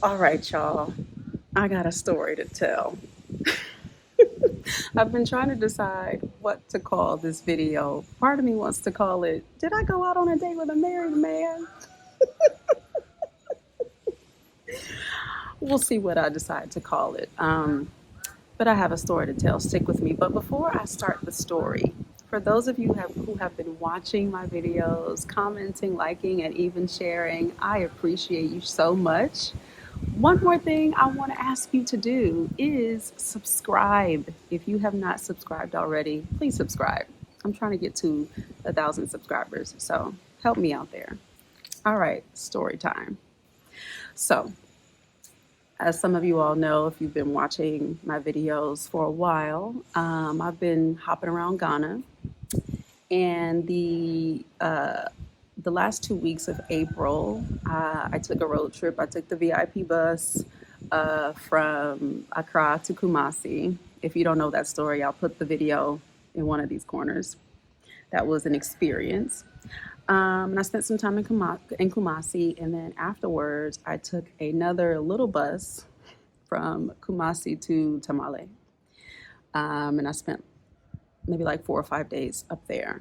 All right, y'all. I got a story to tell. I've been trying to decide what to call this video. Part of me wants to call it, Did I Go Out on a Date with a Married Man? We'll see what I decide to call it. But I have a story to tell. Stick with me. But before I start the story, for those of you who have been watching my videos, commenting, liking, and even sharing, I appreciate you so much. One more thing I want to ask you to do is subscribe. If you have not subscribed already, please subscribe. I'm trying to get to 1,000 subscribers, so help me out there. All right, story time. So, as some of you all know, if you've been watching my videos for a while, I've been hopping around Ghana, and the last 2 weeks of April, I took a road trip. I took the VIP bus from Accra to Kumasi. If you don't know that story, I'll put the video in one of these corners. That was an experience. And I spent some time in Kumasi, and then afterwards, I took another little bus from Kumasi to Tamale. And I spent maybe like 4 or 5 days up there.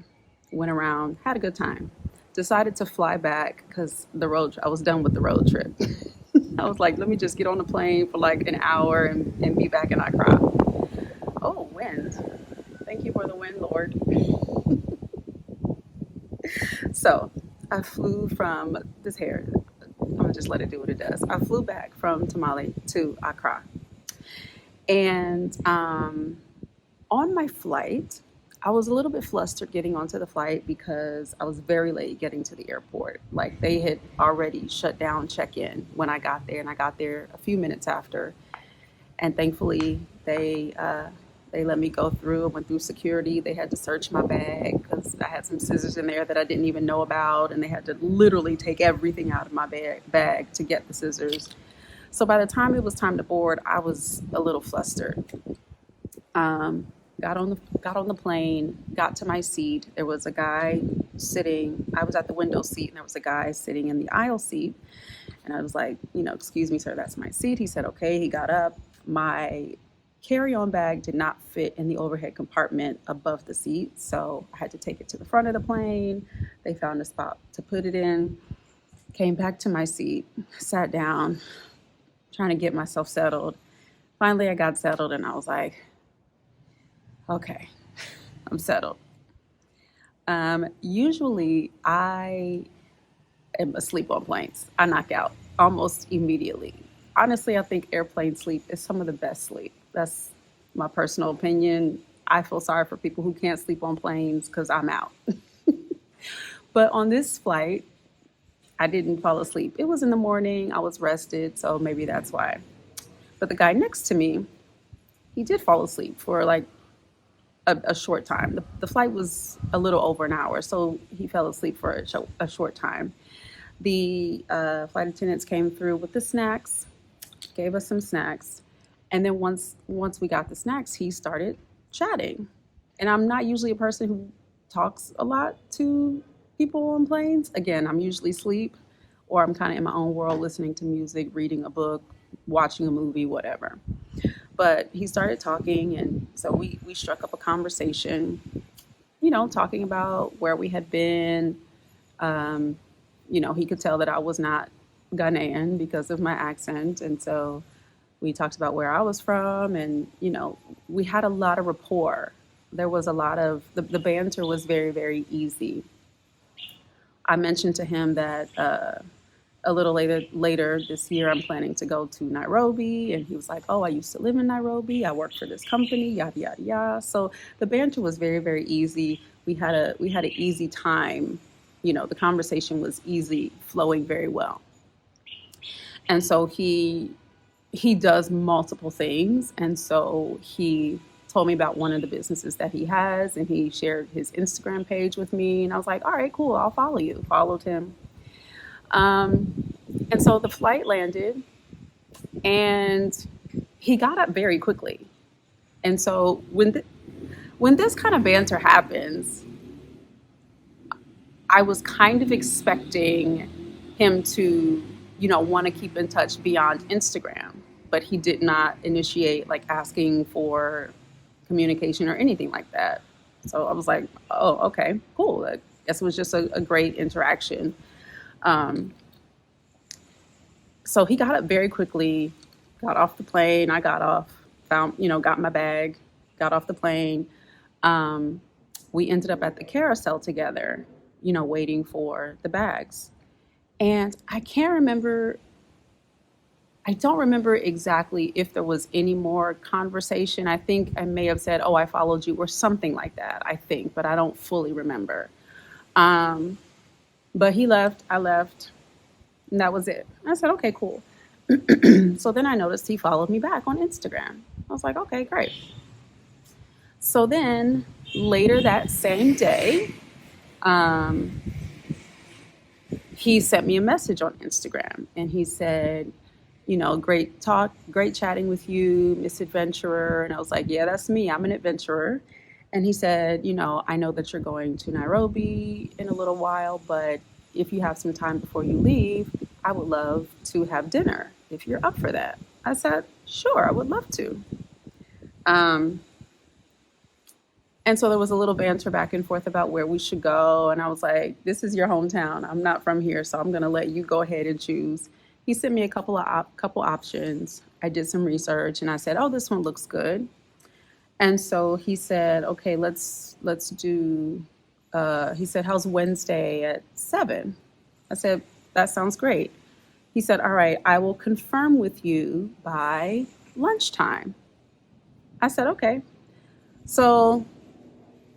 Went around, had a good time. Decided to fly back because I was done with the road trip. I was like, let me just get on the plane for like an hour and be back in Accra. Oh, wind. Thank you for the wind, Lord. So I flew from this hair. I'm gonna just let it do what it does. I flew back from Tamale to Accra. And on my flight, I was a little bit flustered getting onto the flight because I was very late getting to the airport. Like they had already shut down check-in when I got there, and I got there a few minutes after. And thankfully, they let me go through. I went through security. They had to search my bag because I had some scissors in there that I didn't even know about, and they had to literally take everything out of my bag to get the scissors. So by the time it was time to board, I was a little flustered. Got on the plane, got to my seat. There was a guy sitting. I was at the window seat, and there was a guy sitting in the aisle seat. And I was like, excuse me, sir, that's my seat. He said, okay. He got up. My carry-on bag did not fit in the overhead compartment above the seat, so I had to take it to the front of the plane. They found a spot to put it in. Came back to my seat, sat down, trying to get myself settled. Finally, I got settled, and I was like, okay, I'm settled. Usually, I am asleep on planes. I knock out almost immediately. Honestly, I think airplane sleep is some of the best sleep. That's my personal opinion. I feel sorry for people who can't sleep on planes because I'm out. But on this flight, I didn't fall asleep. It was in the morning. I was rested, so maybe that's why. But the guy next to me, he did fall asleep for like a short time. The flight was a little over an hour, so he fell asleep for a short time. The flight attendants came through with the snacks, gave us some snacks, and then once we got the snacks, he started chatting. And I'm not usually a person who talks a lot to people on planes. Again, I'm usually asleep, or I'm kind of in my own world, listening to music, reading a book, watching a movie, whatever. But he started talking, and so we struck up a conversation, talking about where we had been. He could tell that I was not Ghanaian because of my accent. And so we talked about where I was from, and, we had a lot of rapport. There was a lot of, the banter was very, very easy. I mentioned to him that a little later this year, I'm planning to go to Nairobi. And he was like, oh, I used to live in Nairobi. I work for this company, yada, yada, yada. So the banter was very, very easy. We had an easy time. The conversation was easy, flowing very well. And so he does multiple things. And so he told me about one of the businesses that he has, and he shared his Instagram page with me. And I was like, all right, cool, I'll follow you. Followed him. And so the flight landed, and he got up very quickly. And so when this kind of banter happens, I was kind of expecting him to, want to keep in touch beyond Instagram, but he did not initiate like asking for communication or anything like that. So I was like, oh, okay, cool. I guess it was just a great interaction. Um, so he got up very quickly, got off the plane. I got off, got my bag, got off the plane. Um, we ended up at the carousel together, waiting for the bags. And I don't remember exactly if there was any more conversation. I think I may have said, "Oh, I followed you," or something like that, I think, but I don't fully remember. Um, but he left, I left, and that was it. I said, "Okay, cool." So then I noticed he followed me back on Instagram. I was like, "Okay, great." So then later that same day, um, he sent me a message on Instagram and he said, great talk, great chatting with you, Miss Adventurer. And I was like, yeah, that's me. I'm an adventurer. And he said, I know that you're going to Nairobi in a little while, but if you have some time before you leave, I would love to have dinner if you're up for that. I said, sure, I would love to. Um, and so there was a little banter back and forth about where we should go. And I was like, this is your hometown. I'm not from here, so I'm going to let you go ahead and choose. He sent me a couple options. I did some research and I said, oh, this one looks good. And so he said, okay, let's do, he said, how's Wednesday at 7? I said, that sounds great. He said, all right, I will confirm with you by lunchtime. I said, okay. So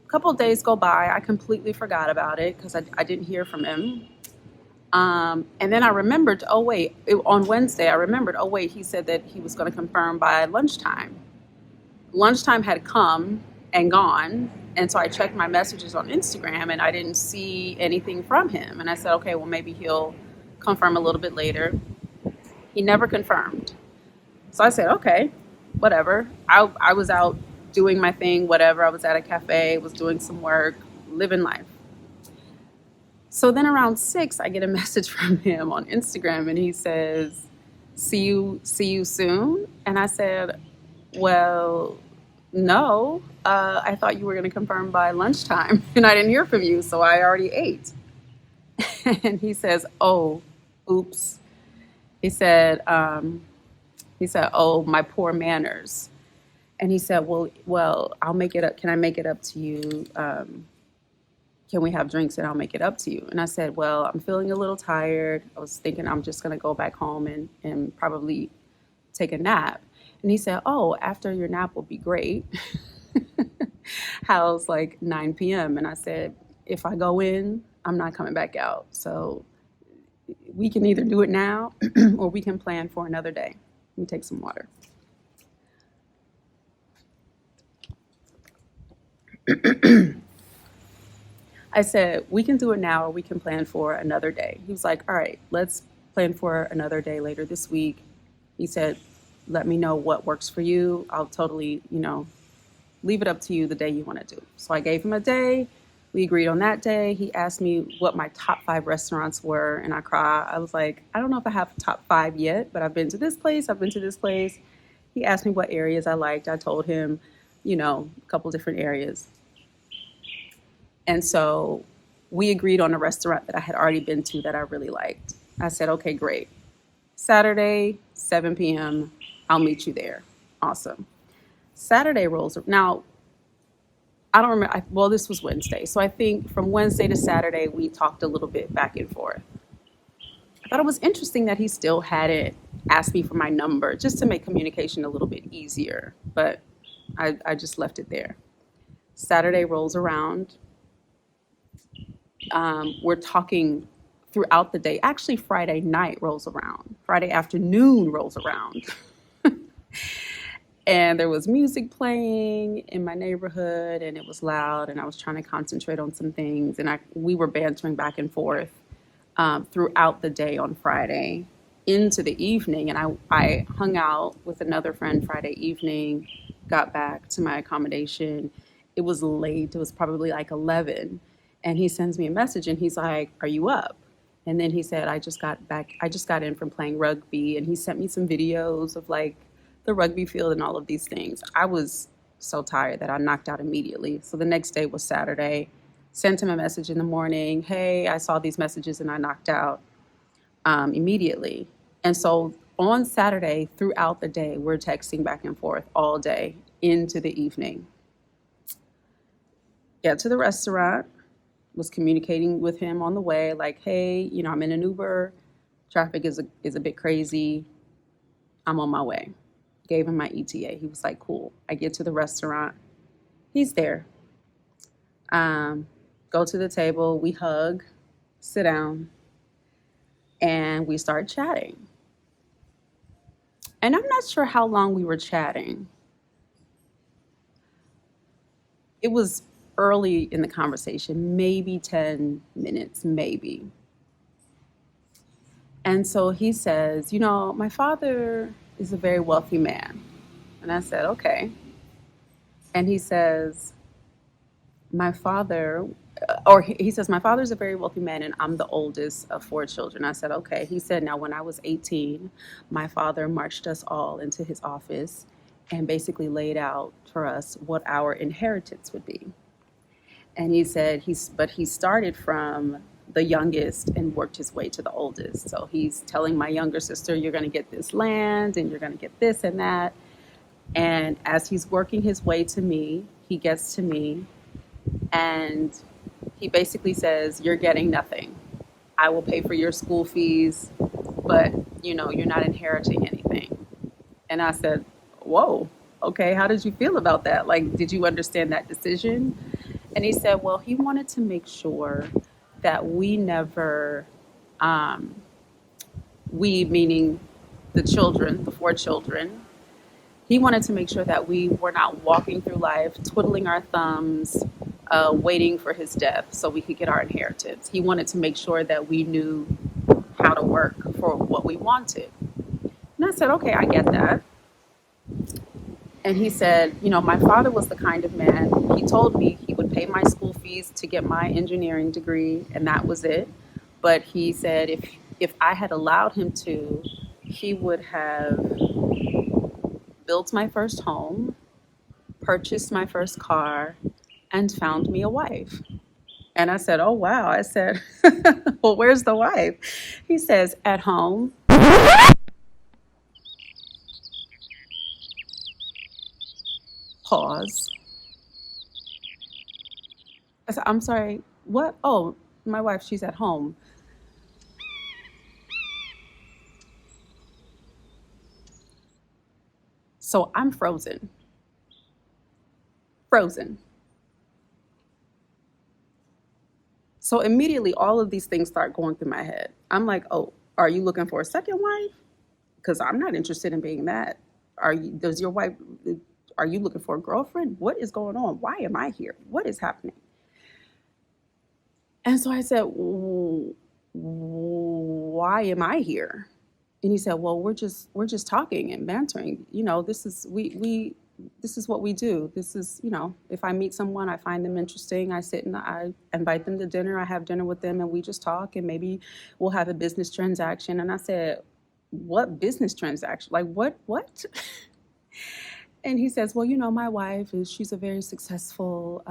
a couple of days go by. I completely forgot about it because I didn't hear from him. And then I remembered, oh, wait, on Wednesday, I remembered, oh, wait, he said that he was going to confirm by lunchtime. Lunchtime had come and gone. And so I checked my messages on Instagram and I didn't see anything from him. And I said, okay, well, maybe he'll confirm a little bit later. He never confirmed. So I said, okay, whatever. I was out doing my thing, whatever. I was at a cafe, was doing some work, living life. So then around 6, I get a message from him on Instagram and he says, see you soon. And I said, well, no, I thought you were going to confirm by lunchtime and I didn't hear from you. So I already ate. And he says, oh, oops. He said, oh, my poor manners. And he said, well, I'll make it up. Can I make it up to you? Can we have drinks and I'll make it up to you? And I said, well, I'm feeling a little tired. I was thinking I'm just going to go back home and probably take a nap. And he said, oh, after your nap will be great. How's like 9 p.m.? And I said, if I go in, I'm not coming back out. So we can either do it now or we can plan for another day. Let me take some water. I said, we can do it now or we can plan for another day. He was like, all right, let's plan for another day later this week. He said, let me know what works for you. I'll totally, leave it up to you the day you want to do. So I gave him a day. We agreed on that day. He asked me what my top 5 restaurants were and I cried. I was like, I don't know if I have top 5 yet, but I've been to this place. I've been to this place. He asked me what areas I liked. I told him, a couple different areas. And so we agreed on a restaurant that I had already been to that I really liked. I said, okay, great. Saturday, 7 p.m., I'll meet you there. Awesome. Saturday rolls. Now, I don't remember. Well, this was Wednesday. So I think from Wednesday to Saturday, we talked a little bit back and forth. I thought it was interesting that he still hadn't asked me for my number just to make communication a little bit easier. But I just left it there. Saturday rolls around. We're talking throughout the day. Actually, Friday night rolls around. Friday afternoon rolls around. And there was music playing in my neighborhood and it was loud and I was trying to concentrate on some things. And we were bantering back and forth throughout the day on Friday into the evening. And I hung out with another friend Friday evening, got back to my accommodation. It was late. It was probably like 11. And he sends me a message and he's like, are you up? And then he said, I just got in from playing rugby. And he sent me some videos of like the rugby field and all of these things. I was so tired that I knocked out immediately. So the next day was Saturday. Sent him a message in the morning. Hey, I saw these messages and I knocked out immediately. And so on Saturday, throughout the day, we're texting back and forth all day into the evening. Get to the restaurant, was communicating with him on the way, like, hey, I'm in an Uber. Traffic is a bit crazy. I'm on my way. Gave him my ETA. He was like, cool. I get to the restaurant. He's there. Go to the table. We hug, sit down, and we start chatting. And I'm not sure how long we were chatting. It was early in the conversation, maybe 10 minutes, maybe. And so he says, my father is a very wealthy man. And I said, okay. And he says, my father, or he says, my father's a very wealthy man and I'm the oldest of 4 children. I said, okay. He said, now when I was 18, my father marched us all into his office and basically laid out for us what our inheritance would be. And he said, but he started from the youngest and worked his way to the oldest. So he's telling my younger sister, you're going to get this land and you're going to get this and that. And as he's working his way to me, he gets to me and he basically says, you're getting nothing. I will pay for your school fees, but you're not inheriting anything. And I said, whoa, okay, how did you feel about that? Like, did you understand that decision? And he said, well, he wanted to make sure that we never, we meaning the children, the 4 children, he wanted to make sure that we were not walking through life, twiddling our thumbs, waiting for his death so we could get our inheritance. He wanted to make sure that we knew how to work for what we wanted. And I said, okay, I get that. And he said, my father was the kind of man, he told me he would pay my school fees to get my engineering degree, and that was it. But he said if I had allowed him to, he would have built my first home, purchased my first car, and found me a wife. And I said, oh, wow. I said, well, where's the wife? He says, at home. Pause. I said, I'm sorry, what? Oh, my wife, she's at home. So I'm frozen. Frozen. So immediately all of these things start going through my head. I'm like, oh, are you looking for a second wife? Because I'm not interested in being that. Does your wife, are you looking for a girlfriend? What is going on? Why am I here? What is happening? And so I said, why am I here? And he said, well, we're just talking and bantering. This is what we do. This is, if I meet someone, I find them interesting. I sit and I invite them to dinner. I have dinner with them and we just talk and maybe we'll have a business transaction. And I said, what business transaction? Like what? And he says, well, my wife she's a very successful,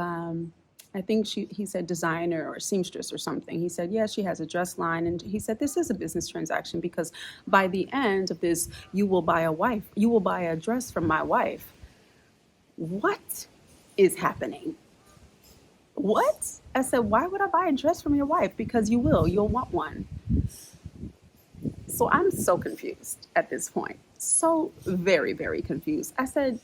I think he said designer or seamstress or something. He said, yeah, she has a dress line. And he said, this is a business transaction because by the end of this, you will buy a dress from my wife. What is happening? What? I said, why would I buy a dress from your wife? Because you'll want one. So I'm so confused at this point. So very, very confused. I said,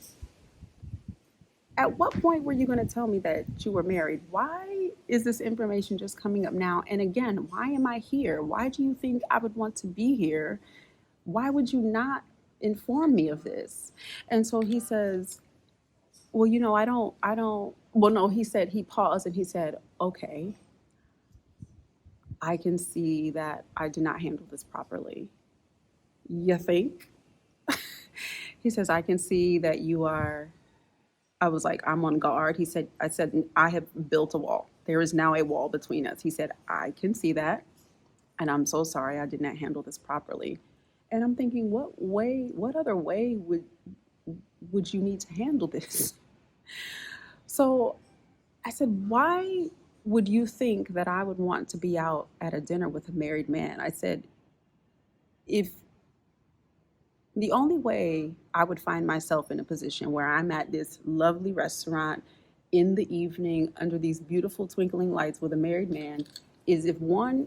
at what point were you going to tell me that you were married? Why is this information just coming up now? And again, why am I here? Why do you think I would want to be here? Why would you not inform me of this? And so he says, well, well, no, he paused and he said, okay, I can see that I did not handle this properly. You think? He says, I can see that you are. I was like, I'm on guard. I said, I have built a wall. There is now a wall between us. He said, I can see that. and I'm so sorry I did not handle this properly. And I'm thinking, what other way would you need to handle this? So I said, why would you think that I would want to be out at a dinner with a married man? I said, if the only way I would find myself in a position where I'm at this lovely restaurant in the evening under these beautiful twinkling lights with a married man is if one,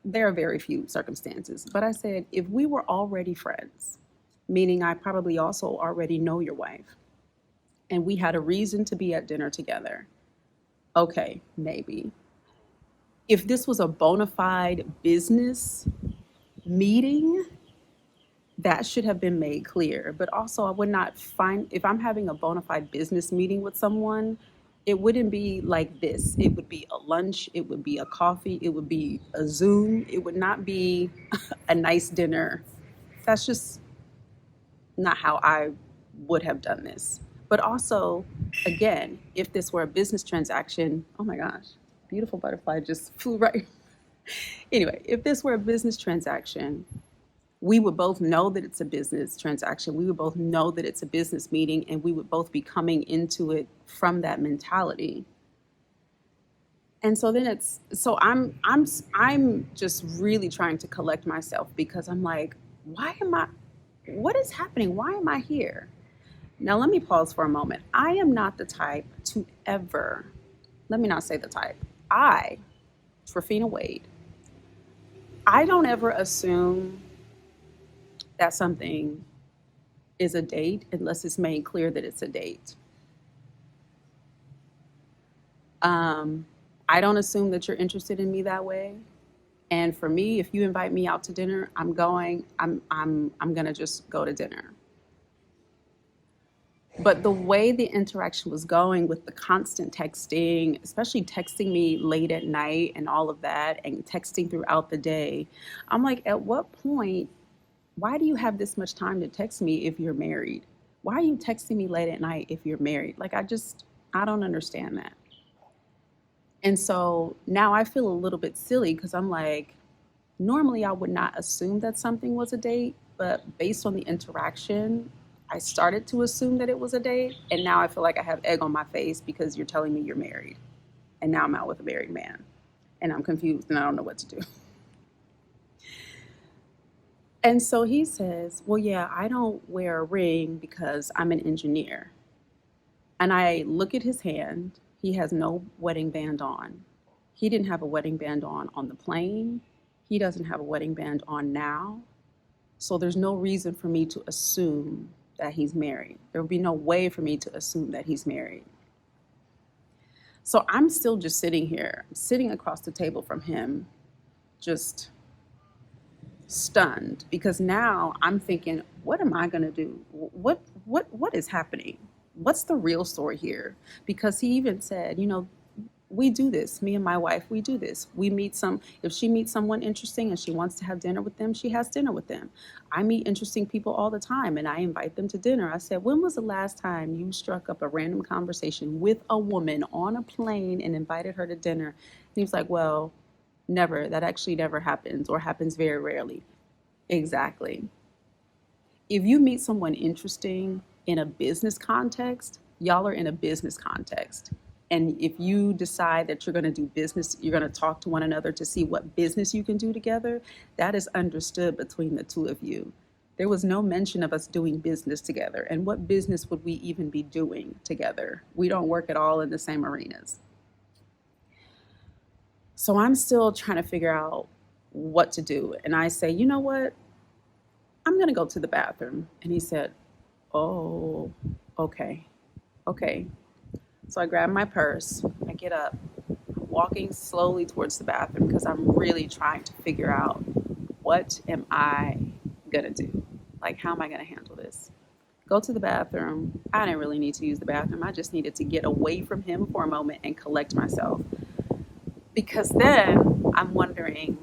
there are very few circumstances, but I said, if we were already friends, meaning I probably also already know your wife, and we had a reason to be at dinner together, okay, maybe. If this was a bona fide business meeting, that should have been made clear. But also, I would not find, if I'm having a bona fide business meeting with someone, it wouldn't be like this. It would be a lunch, it would be a coffee, it would be a Zoom, it would not be a nice dinner. That's just not how I would have done this. But also, again, if this were a business transaction, oh my gosh, beautiful butterfly just flew right. Anyway, if this were a business transaction, we would both know that it's a business transaction. We would both know that it's a business meeting, and we would both be coming into it from that mentality. And so then I'm just really trying to collect myself because I'm like, what is happening? Why am I here? Now let me pause for a moment. I am not the type to ever, let me not say the type. Trafina Wade, I don't ever assume that something is a date unless it's made clear that it's a date. I don't assume that you're interested in me that way. And for me, if you invite me out to dinner, I'm gonna just go to dinner. But the way the interaction was going with the constant texting, especially texting me late at night and all of that, and texting throughout the day, I'm like, at what point, why do you have this much time to text me if you're married? Why are you texting me late at night if you're married? Like, I don't understand that. And so now I feel a little bit silly because I'm like, normally I would not assume that something was a date, but based on the interaction, I started to assume that it was a date. And now I feel like I have egg on my face because you're telling me you're married. And now I'm out with a married man. And I'm confused and I don't know what to do. And so he says, well, yeah, I don't wear a ring because I'm an engineer. And I look at his hand. He has no wedding band on. He didn't have a wedding band on the plane. He doesn't have a wedding band on now. So there's no reason for me to assume that he's married. There would be no way for me to assume that he's married. So I'm still just sitting here, sitting across the table from him, just stunned, because now I'm thinking, what am I going to do? What is happening? What's the real story here? Because he even said, we do this. Me and my wife, we do this. If she meets someone interesting and she wants to have dinner with them, she has dinner with them. I meet interesting people all the time and I invite them to dinner. I said, when was the last time you struck up a random conversation with a woman on a plane and invited her to dinner? And he was like, well, never. That actually never happens, or happens very rarely. Exactly. If you meet someone interesting in a business context, y'all are in a business context. And if you decide that you're going to do business, you're going to talk to one another to see what business you can do together, that is understood between the two of you. There was no mention of us doing business together. And what business would we even be doing together? We don't work at all in the same arenas. So I'm still trying to figure out what to do. And I say, you know what? I'm going to go to the bathroom. And he said, oh, okay. Okay. So I grab my purse, I get up, I'm walking slowly towards the bathroom because I'm really trying to figure out, what am I gonna do? Like, how am I gonna handle this? Go to the bathroom. I didn't really need to use the bathroom. I just needed to get away from him for a moment and collect myself. Because then I'm wondering,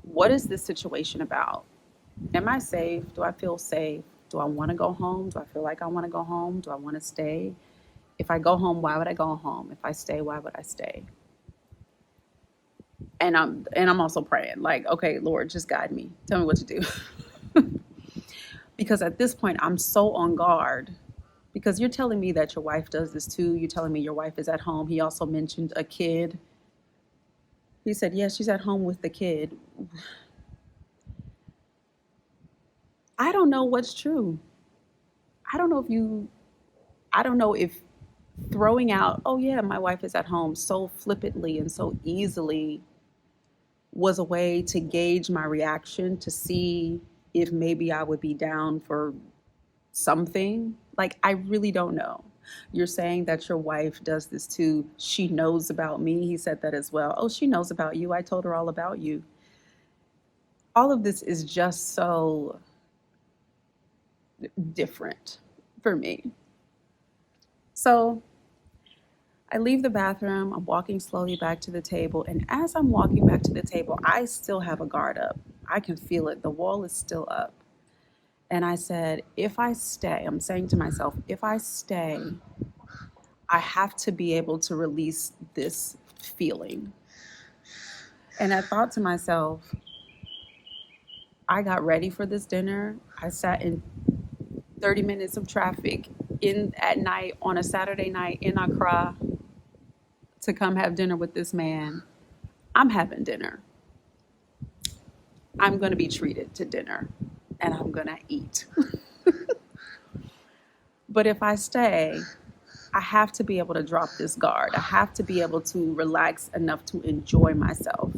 what is this situation about? Am I safe? Do I feel safe? Do I want to go home? Do I feel like I want to go home? Do I want to stay? If I go home, why would I go home? If I stay, why would I stay? And I'm also praying, like, okay, Lord, just guide me. Tell me what to do. Because at this point, I'm so on guard. Because you're telling me that your wife does this too. You're telling me your wife is at home. He also mentioned a kid. He said, yes, she's at home with the kid. I don't know what's true. I don't know if you, I don't know if throwing out, oh yeah, my wife is at home so flippantly and so easily was a way to gauge my reaction to see if maybe I would be down for something. Like, I really don't know. You're saying that your wife does this too. She knows about me. He said that as well. Oh, she knows about you. I told her all about you. All of this is just so different for me. So I leave the bathroom. I'm walking slowly back to the table. And as I'm walking back to the table, I still have a guard up. I can feel it. The wall is still up. And I said, if I stay, I'm saying to myself, if I stay, I have to be able to release this feeling. And I thought to myself, I got ready for this dinner. I sat in 30 minutes of traffic in at night on a Saturday night in Accra to come have dinner with this man. I'm having dinner. I'm going to be treated to dinner and I'm going to eat. But if I stay, I have to be able to drop this guard. I have to be able to relax enough to enjoy myself,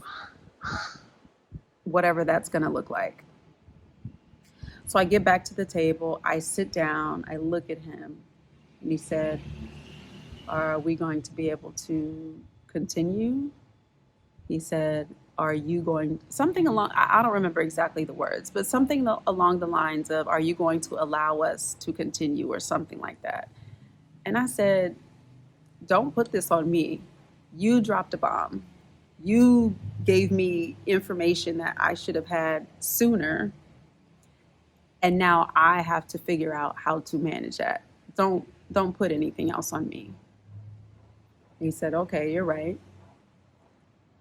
whatever that's going to look like. So I get back to the table. I sit down. I look at him. And he said, are we going to be able to continue? He said, are you going, something along, I don't remember exactly the words, but something along the lines of, are you going to allow us to continue, or something like that? And I said, don't put this on me. You dropped a bomb. You gave me information that I should have had sooner. And now I have to figure out how to manage that. Don't put anything else on me. He said, okay, you're right.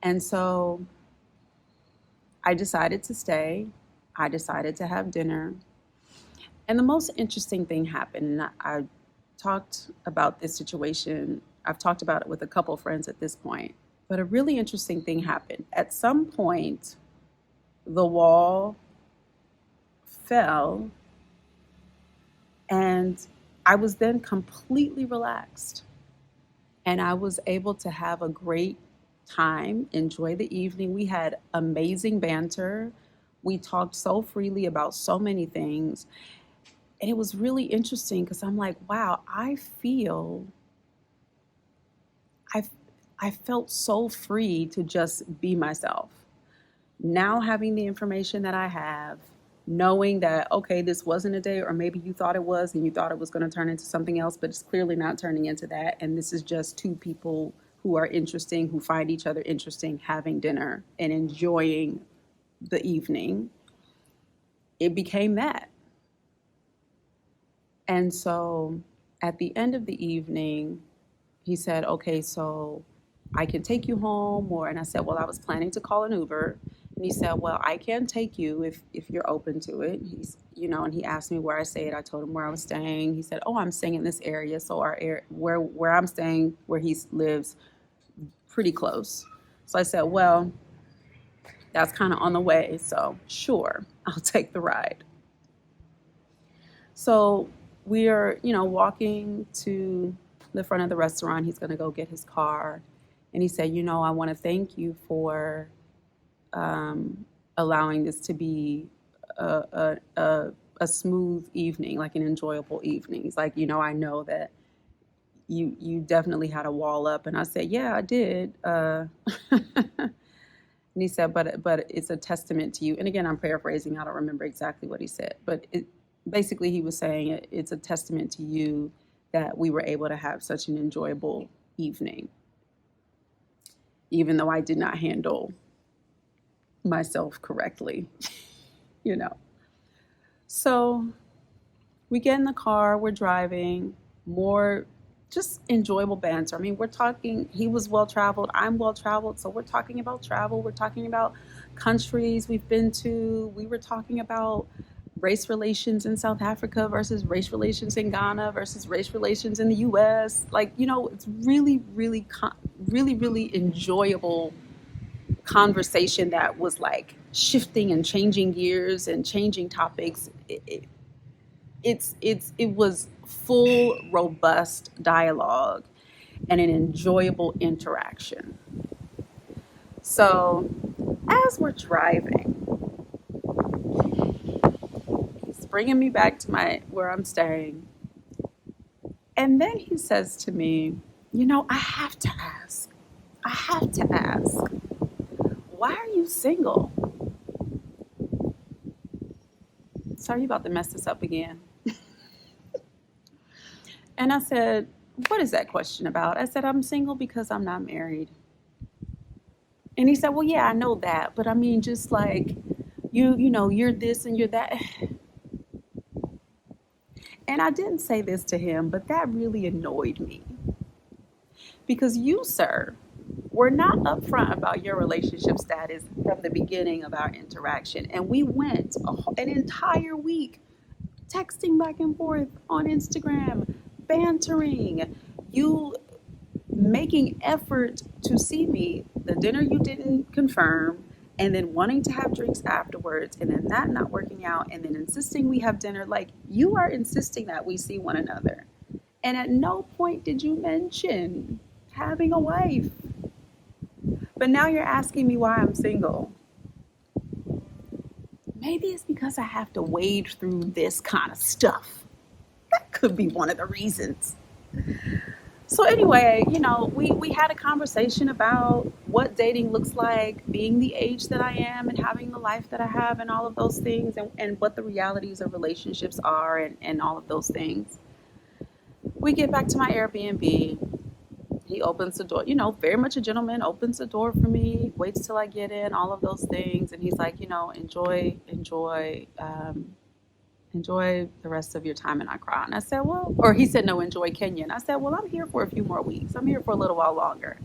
And so I decided to stay. I decided to have dinner. And the most interesting thing happened. And I talked about this situation. I've talked about it with a couple friends at this point. But a really interesting thing happened. At some point, the wall fell, and I was then completely relaxed. And I was able to have a great time, enjoy the evening. We had amazing banter. We talked so freely about so many things. And it was really interesting because I'm like, wow, I felt so free to just be myself. Now having the information that I have, knowing that, okay, this wasn't a date, or maybe you thought it was and you thought it was going to turn into something else, but it's clearly not turning into that. And this is just two people who are interesting, who find each other interesting, having dinner and enjoying the evening. It became that. And so at the end of the evening, he said, okay, so I can take you home, and I said, well, I was planning to call an Uber. And he said, well, I can take you if you're open to it. And he asked me where I stayed. I told him where I was staying. He said, oh, I'm staying in this area. So where I'm staying, where he lives, pretty close. So I said, well, that's kind of on the way. So sure, I'll take the ride. So we are, walking to the front of the restaurant. He's going to go get his car. And he said, I want to thank you for allowing this to be a smooth evening, like an enjoyable evening. He's like, I know that you definitely had a wall up. And I said, yeah, I did. And he said, but it's a testament to you. And again, I'm paraphrasing. I don't remember exactly what he said, but basically he was saying it's a testament to you that we were able to have such an enjoyable evening, even though I did not handle myself correctly, So we get in the car, we're driving, more just enjoyable banter. I mean, we're talking, he was well traveled, I'm well traveled. So we're talking about travel, we're talking about countries we've been to. We were talking about race relations in South Africa versus race relations in Ghana versus race relations in the US. Like, it's really, really, really, really enjoyable conversation that was like shifting and changing gears and changing topics. It was full, robust dialogue and an enjoyable interaction. So as we're driving, he's bringing me back to my where I'm staying, and then he says to me, I have to ask. I have to ask. Why are you single? Sorry about to mess this up again. And I said, what is that question about? I said, I'm single because I'm not married. And he said, well, yeah, I know that. But I mean, just like you're this and you're that. And I didn't say this to him, but that really annoyed me. Because you, sir, were not upfront about your relationship status from the beginning of our interaction. And we went an entire week texting back and forth on Instagram, bantering, you making effort to see me, the dinner you didn't confirm, and then wanting to have drinks afterwards, and then that not working out, and then insisting we have dinner. Like, you are insisting that we see one another. And at no point did you mention having a wife. But now you're asking me why I'm single. Maybe it's because I have to wade through this kind of stuff. That could be one of the reasons. So anyway, we had a conversation about what dating looks like, being the age that I am and having the life that I have and all of those things, and what the realities of relationships are, and all of those things. We get back to my Airbnb. He opens the door, very much a gentleman, opens the door for me, waits till I get in, all of those things. And he's like, enjoy the rest of your time in Accra. And I said, well, or he said, no, enjoy Kenya. And I said, well, I'm here for a few more weeks. I'm here for a little while longer.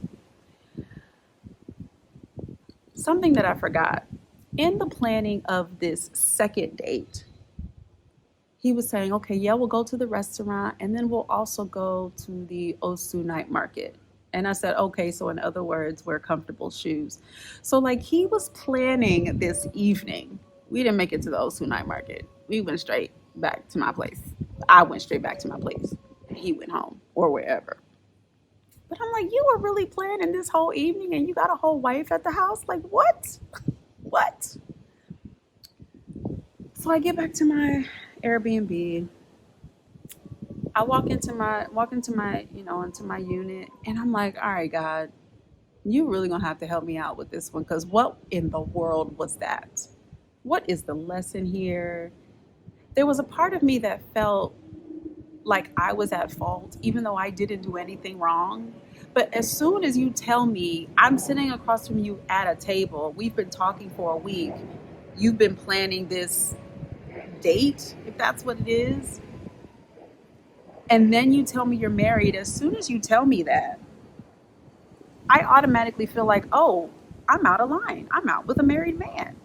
Something that I forgot. In the planning of this second date, he was saying, okay, yeah, we'll go to the restaurant and then we'll also go to the Osu night market. And I said, okay, so in other words, wear comfortable shoes. So like he was planning this evening. We didn't make it to the Osu night market. We went straight back to my place. I went straight back to my place. He went home or wherever. But I'm like, you were really planning this whole evening and you got a whole wife at the house? Like, what? What? So I get back to my Airbnb. I into my unit, and I'm like, all right, God, you really gonna have to help me out with this one, because what in the world was that? What is the lesson here? There was a part of me that felt like I was at fault, even though I didn't do anything wrong. But as soon as you tell me I'm sitting across from you at a table, we've been talking for a week, you've been planning this date, if that's what it is, and then you tell me you're married, as soon as you tell me that, I automatically feel like, oh, I'm out of line. I'm out with a married man.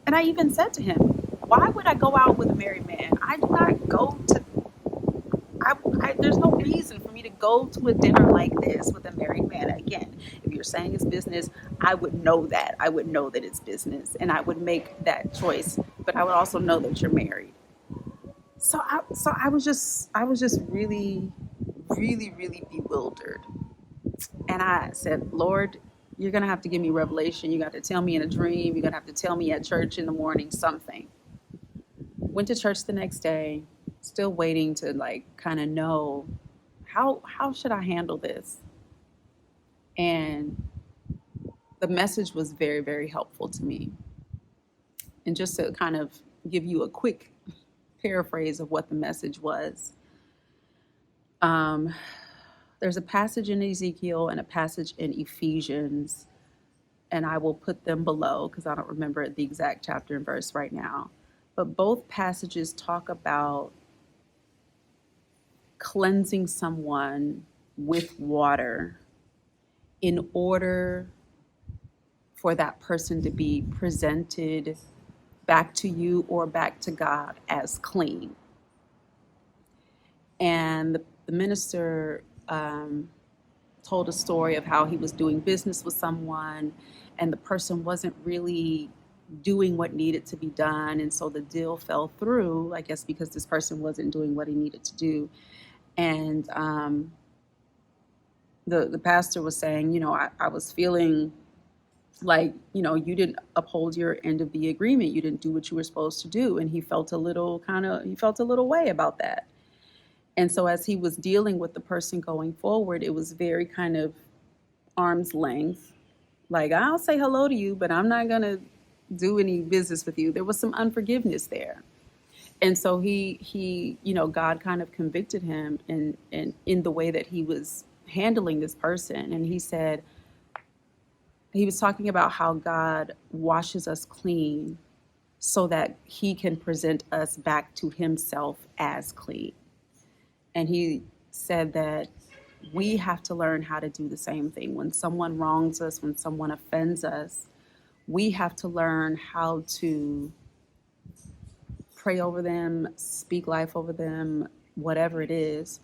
And I even said to him, why would I go out with a married man? I do not go to, there's no reason for me to go to a dinner like this with a married man. Again, if you're saying it's business, I would know that. I would know that it's business and I would make that choice. But I would also know that you're married. So I was just really, really, really bewildered. And I said, Lord, you're going to have to give me revelation. You got to tell me in a dream. You're going to have to tell me at church in the morning something. Went to church the next day, still waiting to like kind of know how should I handle this? And the message was very, very helpful to me. And just to kind of give you a quick paraphrase of what the message was. There's a passage in Ezekiel and a passage in Ephesians, and I will put them below because I don't remember the exact chapter and verse right now. But both passages talk about cleansing someone with water in order for that person to be presented back to you or back to God as clean. And the minister told a story of how he was doing business with someone and the person wasn't really doing what needed to be done. And so the deal fell through, I guess, because this person wasn't doing what he needed to do. And the pastor was saying, I was feeling like, you didn't uphold your end of the agreement. You didn't do what you were supposed to do. And he felt a little way about that. And so as he was dealing with the person going forward, it was very kind of arm's length. Like, I'll say hello to you, but I'm not going to do any business with you. There was some unforgiveness there. And so God kind of convicted him in the way that he was handling this person. And he was talking about how God washes us clean so that he can present us back to himself as clean. And he said that we have to learn how to do the same thing. When someone wrongs us, when someone offends us, we have to learn how to pray over them, speak life over them, whatever it is,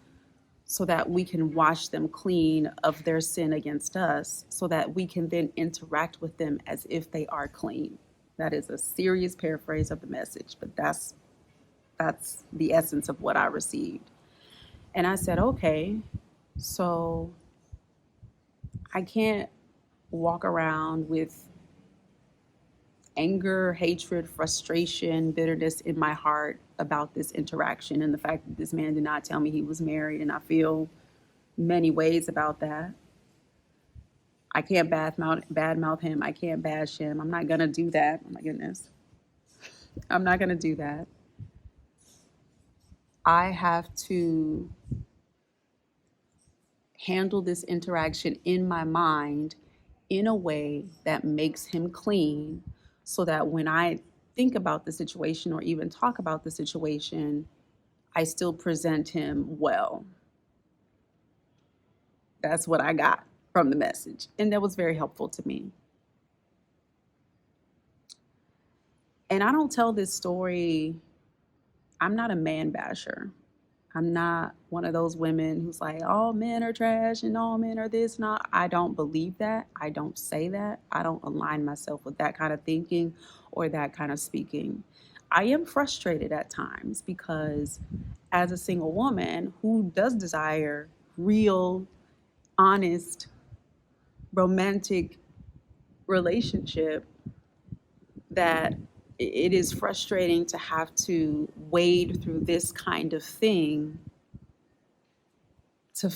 so that we can wash them clean of their sin against us, so that we can then interact with them as if they are clean. That is a serious paraphrase of the message, but that's the essence of what I received. And I said, okay, so I can't walk around with anger, hatred, frustration, bitterness in my heart about this interaction and the fact that this man did not tell me he was married, and I feel many ways about that. I can't badmouth him. I can't bash him. I'm not going to do that. Oh my goodness. I'm not going to do that. I have to handle this interaction in my mind in a way that makes him clean, so that when I think about the situation or even talk about the situation, I still present him well. That's what I got from the message. And that was very helpful to me. And I don't tell this story, I'm not a man basher. I'm not one of those women who's like, all men are trash and all men are this. No, I don't believe that. I don't say that. I don't align myself with that kind of thinking or that kind of speaking. I am frustrated at times because as a single woman who does desire real, honest, romantic relationship, that it is frustrating to have to wade through this kind of thing to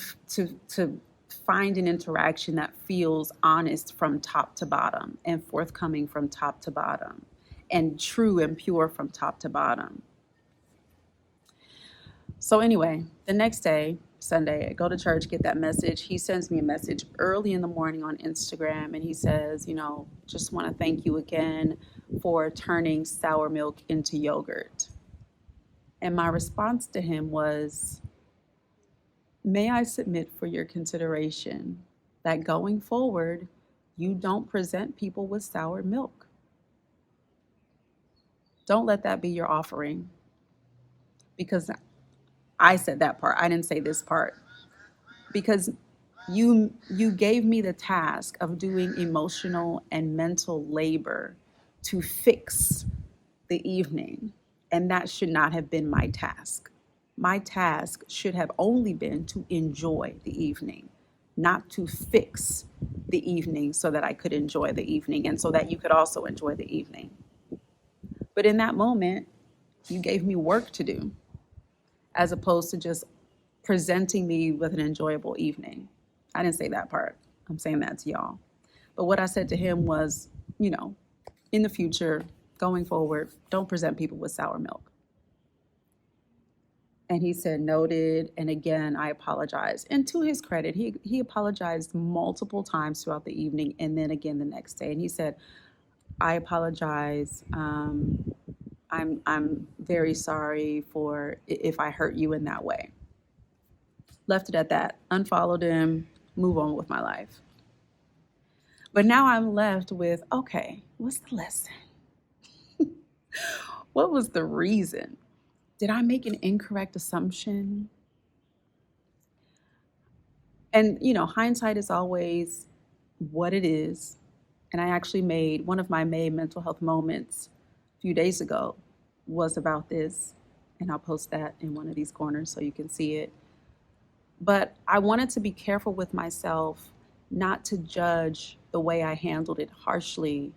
find an interaction that feels honest from top to bottom and forthcoming from top to bottom and true and pure from top to bottom. So anyway, the next day, Sunday, I go to church, get that message. He sends me a message early in the morning on Instagram, and he says, just want to thank you again for turning sour milk into yogurt. And my response to him was, may I submit for your consideration that going forward, you don't present people with sour milk. Don't let that be your offering. Because I said that part. I didn't say this part. Because you gave me the task of doing emotional and mental labor to fix the evening. And that should not have been my task. My task should have only been to enjoy the evening, not to fix the evening so that I could enjoy the evening and so that you could also enjoy the evening. But in that moment, you gave me work to do as opposed to just presenting me with an enjoyable evening. I didn't say that part. I'm saying that to y'all. But what I said to him was, in the future, going forward, don't present people with sour milk. And he said, noted. And again, I apologize. And to his credit, he apologized multiple times throughout the evening and then again the next day. And he said, I apologize. I'm very sorry for if I hurt you in that way. Left it at that, unfollowed him, move on with my life. But now I'm left with, okay, what's the lesson? What was the reason? Did I make an incorrect assumption? And, hindsight is always what it is. And I actually made one of my main mental health moments a few days ago was about this. And I'll post that in one of these corners so you can see it. But I wanted to be careful with myself not to judge the way I handled it harshly,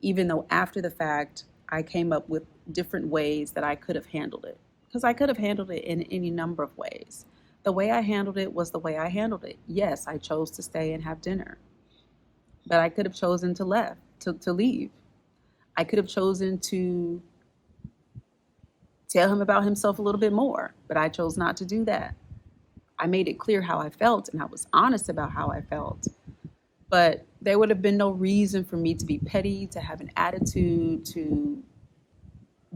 even though after the fact, I came up with different ways that I could have handled it. Because I could have handled it in any number of ways. The way I handled it was the way I handled it. Yes, I chose to stay and have dinner, but I could have chosen to leave. I could have chosen to tell him about himself a little bit more, but I chose not to do that. I made it clear how I felt and I was honest about how I felt. But there would have been no reason for me to be petty, to have an attitude, to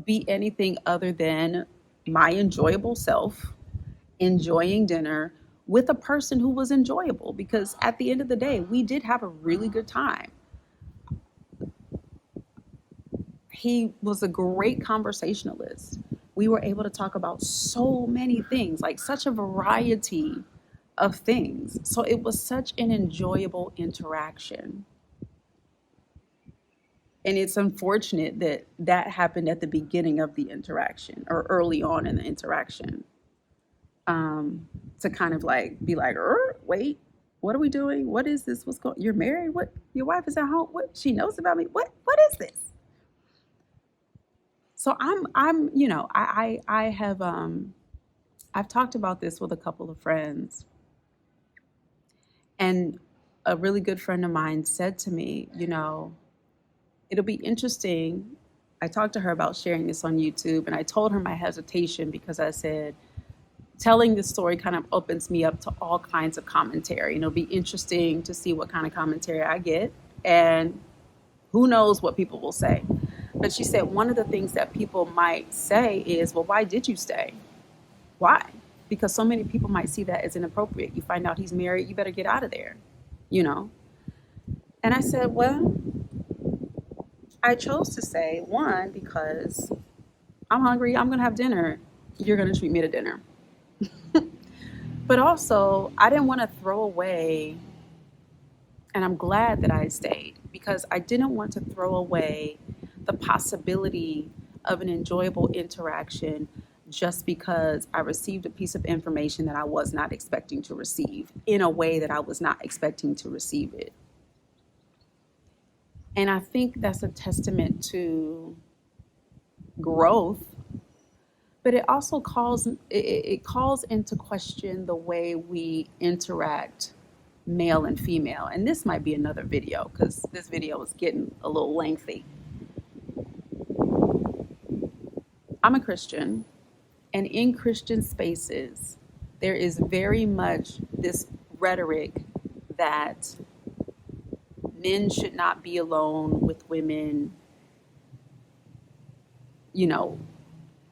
be anything other than my enjoyable self, enjoying dinner with a person who was enjoyable. Because at the end of the day, we did have a really good time. He was a great conversationalist. We were able to talk about so many things, like such a variety of things. So it was such an enjoyable interaction. And it's unfortunate that that happened at the beginning of the interaction or early on in the interaction. To kind of like be like, wait, what are we doing? What is this? What's going? You're married? What? Your wife is at home? What? She knows about me? What is this? So I have, I've talked about this with a couple of friends, and a really good friend of mine said to me, it'll be interesting. I talked to her about sharing this on YouTube, and I told her my hesitation because I said, telling this story kind of opens me up to all kinds of commentary, and it'll be interesting to see what kind of commentary I get, and who knows what people will say. But she said one of the things that people might say is, well, why did you stay? Why? Because so many people might see that as inappropriate. You find out he's married, you better get out of there, you know? And I said, well, I chose to say, one, because I'm hungry, I'm going to have dinner, you're going to treat me to dinner. But also, I didn't want to throw away, and I'm glad that I stayed, because I didn't want to throw away the possibility of an enjoyable interaction just because I received a piece of information that I was not expecting to receive in a way that I was not expecting to receive it. And I think that's a testament to growth, but it also calls into question the way we interact, male and female. And this might be another video because this video is getting a little lengthy. I'm a Christian, and in Christian spaces, there is very much this rhetoric that men should not be alone with women,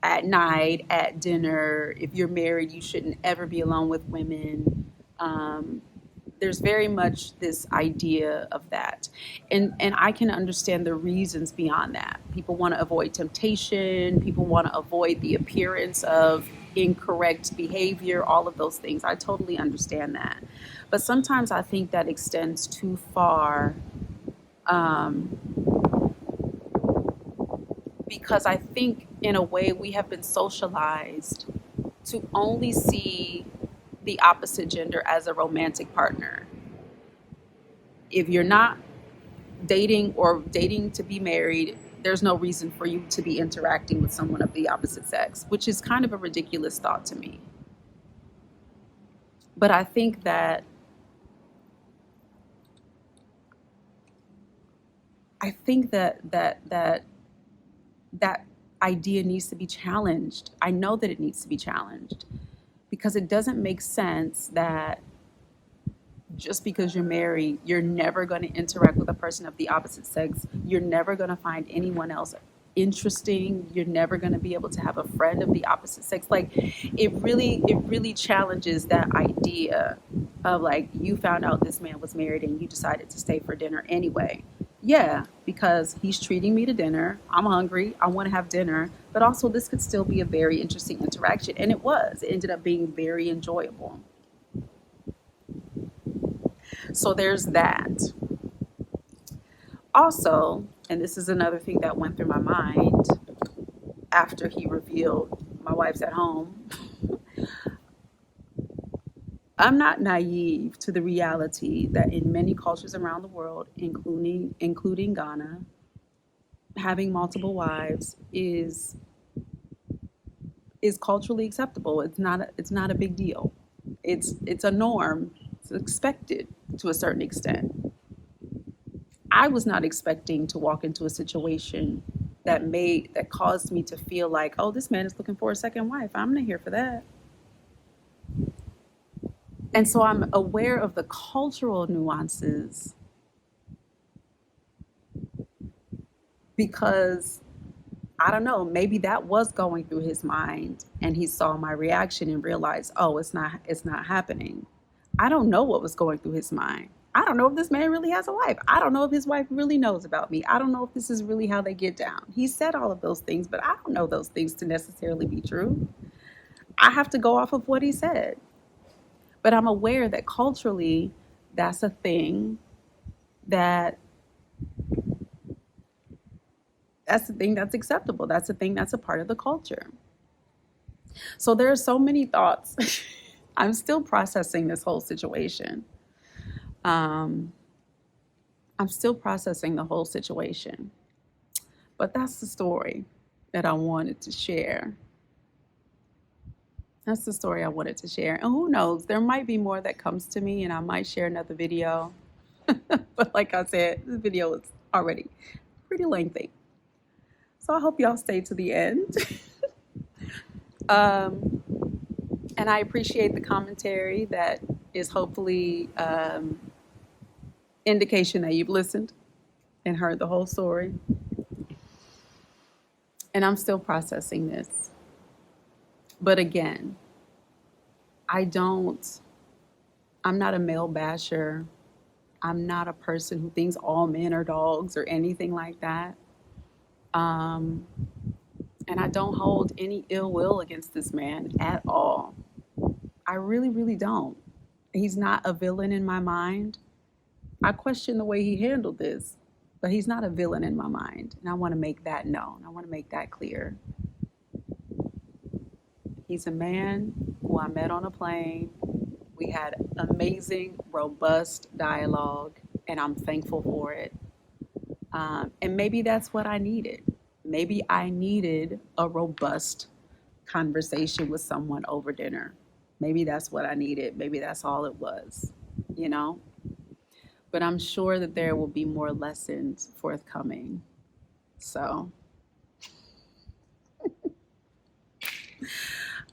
at night, at dinner. If you're married, you shouldn't ever be alone with women. There's very much this idea of that. And I can understand the reasons beyond that. People want to avoid temptation. People want to avoid the appearance of incorrect behavior, all of those things. I totally understand that. But sometimes I think that extends too far, because I think in a way we have been socialized to only see the opposite gender as a romantic partner. If you're not dating or dating to be married, there's no reason for you to be interacting with someone of the opposite sex, which is kind of a ridiculous thought to me. But I think that that idea needs to be challenged. I know that it needs to be challenged because it doesn't make sense that just because you're married, you're never going to interact with a person of the opposite sex. You're never going to find anyone else interesting. You're never going to be able to have a friend of the opposite sex. Like it really challenges that idea of like you found out this man was married and you decided to stay for dinner anyway. Yeah, because he's treating me to dinner. I'm hungry. I want to have dinner. But also, this could still be a very interesting interaction. And it was. It ended up being very enjoyable. So there's that. Also, and this is another thing that went through my mind after he revealed my wife's at home. I'm not naive to the reality that in many cultures around the world, including Ghana, having multiple wives is culturally acceptable. It's not a big deal. It's a norm. It's expected to a certain extent. I was not expecting to walk into a situation that caused me to feel like, oh, this man is looking for a second wife. I'm not here for that. And so I'm aware of the cultural nuances because I don't know, maybe that was going through his mind and he saw my reaction and realized, oh, it's not happening. I don't know what was going through his mind. I don't know if this man really has a wife. I don't know if his wife really knows about me. I don't know if this is really how they get down. He said all of those things, but I don't know those things to necessarily be true. I have to go off of what he said. But I'm aware that culturally, that's a thing that that's the thing that's acceptable. That's the thing that's a part of the culture. So there are so many thoughts. I'm still processing this whole situation. Um, I'm still processing the whole situation. But that's the story that I wanted to share. That's the story I wanted to share. And who knows, there might be more that comes to me and I might share another video. But like I said, this video is already pretty lengthy. So I hope y'all stay to the end. um, and I appreciate the commentary that is hopefully indication that you've listened and heard the whole story. And I'm still processing this. But again, I'm not a male basher. I'm not a person who thinks all men are dogs or anything like that. And I don't hold any ill will against this man at all. I really, really don't. He's not a villain in my mind. I question the way he handled this, but he's not a villain in my mind. And I want to make that known. I want to make that clear. He's a man who I met on a plane. We had amazing, robust dialogue, and I'm thankful for it. And maybe that's what I needed. Maybe I needed a robust conversation with someone over dinner. Maybe that's what I needed. Maybe that's all it was, you know? But I'm sure that there will be more lessons forthcoming. So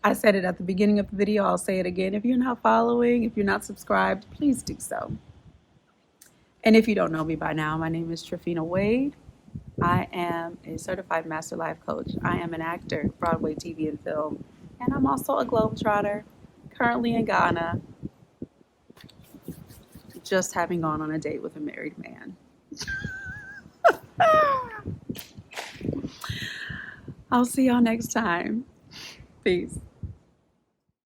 I said it at the beginning of the video. I'll say it again. If you're not following, if you're not subscribed, please do so. And if you don't know me by now, my name is Trafina Wade. I am a certified master life coach. I am an actor, Broadway, TV, and film. And I'm also a globetrotter, currently in Ghana, just having gone on a date with a married man. I'll see y'all next time. Peace.